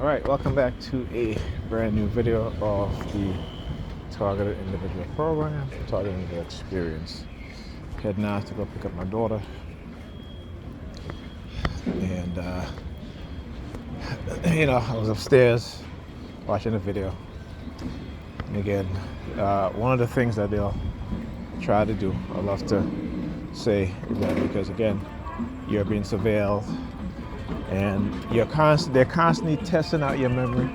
All right, welcome back to a brand new video of the Targeted Individual Program, Targeted Individual Experience. Heading out to go pick up my daughter, and I was upstairs watching the video. And again, one of the things that they'll try to do, I love to say, is that because again, you're being surveilled, and they're constantly testing out your memory.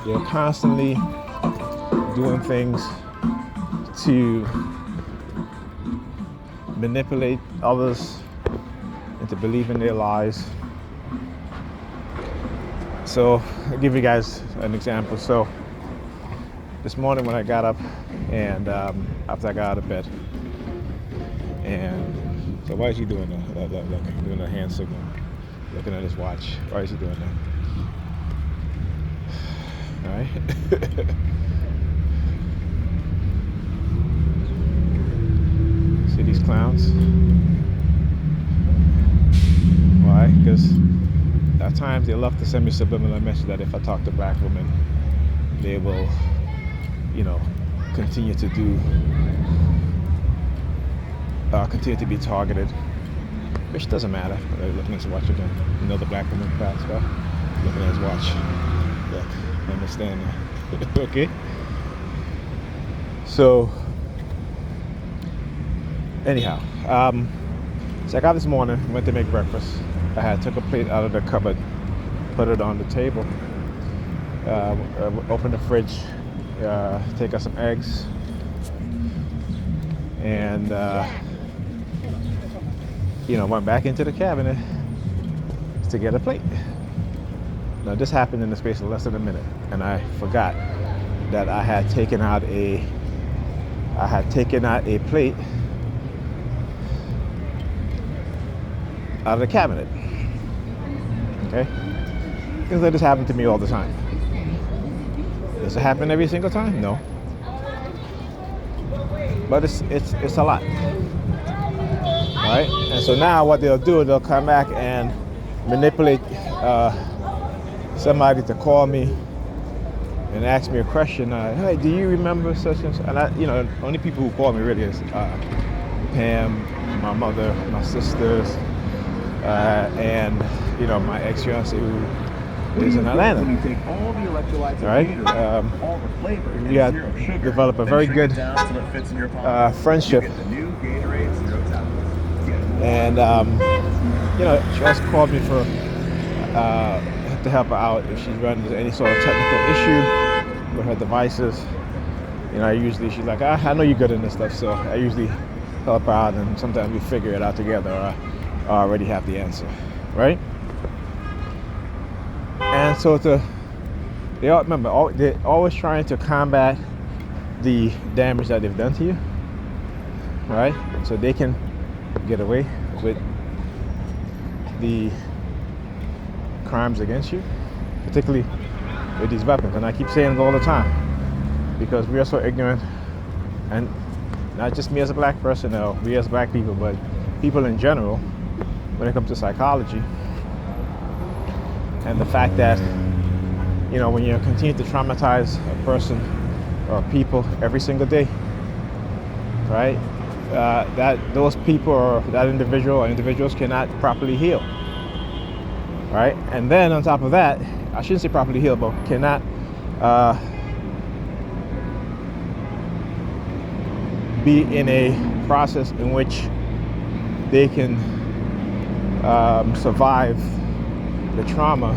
They're constantly doing things to manipulate others into believing their lies. So I'll give you guys an example. So this morning when I got up and after I got out of bed, and so why is he doing that? Doing a hand signal, looking at his watch. Why is he doing that? All right. See these clowns? Why? Because at times they love to send me subliminal message that if I talk to black women, they will, continue to be targeted, which doesn't matter. Looking at his watch again. Another black woman passed by. Looking at his watch. Look, I understand that. Okay. So, anyhow, so I got this morning, went to make breakfast. I took a plate out of the cupboard, put it on the table, opened the fridge, take out some eggs, and went back into the cabinet to get a plate. Now this happened in the space of less than a minute, and I forgot that I had taken out a plate out of the cabinet. Okay? Things like this happen to me all the time. Does it happen every single time? No. But it's a lot. Right? And so now what they'll do, they'll come back and manipulate somebody to call me and ask me a question. Hey, do you remember such and such? And only people who call me really is Pam, my mother, my sisters, and my ex-fiance who is in Atlanta. Right? We had developed a very good friendship. And she also called me for to help her out if she's running into any sort of technical issue with her devices. She's like, I know you're good in this stuff, so I usually help her out, and sometimes we figure it out together, or I already have the answer, right? And so they're always trying to combat the damage that they've done to you, right? So they can get away with the crimes against you, particularly with these weapons. And I keep saying it all the time because we are so ignorant, and not just me as a black person, no, we as black people, but people in general when it comes to psychology. And the fact that when you continue to traumatize a person or people every single day, right, that those people or that individual or individuals cannot properly heal, right? And then on top of that, I shouldn't say properly heal, but cannot be in a process in which they can survive the trauma,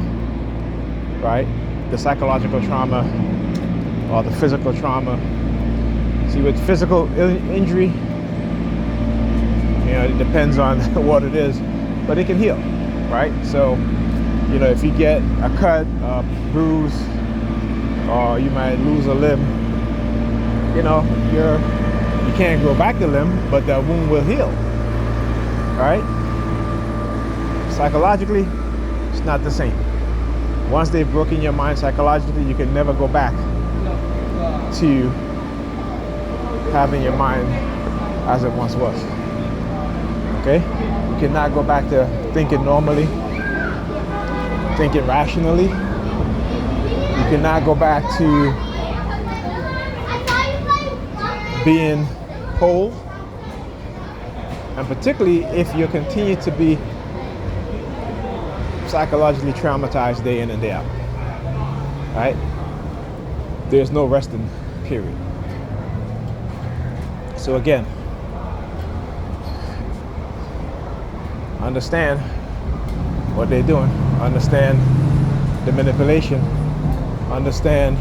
right? The psychological trauma or the physical trauma. See, with physical injury, it depends on what it is, but it can heal, right? So, if you get a cut, a bruise, or you might lose a limb, you can't grow back the limb, but the wound will heal, right? Psychologically, it's not the same. Once they've broken your mind psychologically, you can never go back to having your mind as it once was. Okay? You cannot go back to thinking normally. thinking rationally. You cannot go back to being whole, and particularly if you continue to be psychologically traumatized day in and day out. Right? There's no resting period. So again, understand what they're doing, understand the manipulation, understand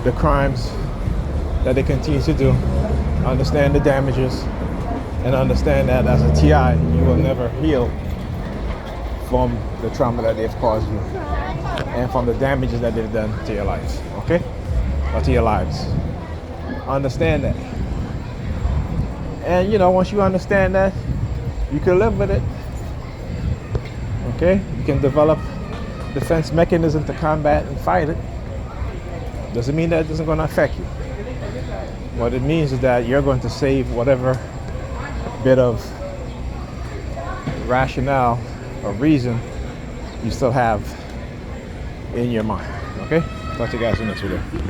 the crimes that they continue to do, understand the damages, and understand that as a TI, you will never heal from the trauma that they've caused you and from the damages that they've done to your life, okay? Or to your lives. Understand that. And you know, once you understand that, you can live with it, okay? You can develop defense mechanism to combat and fight it. Doesn't mean that it isn't going to affect you. What it means is that you're going to save whatever bit of rationale or reason you still have in your mind. Okay? Talk to you guys in the next video.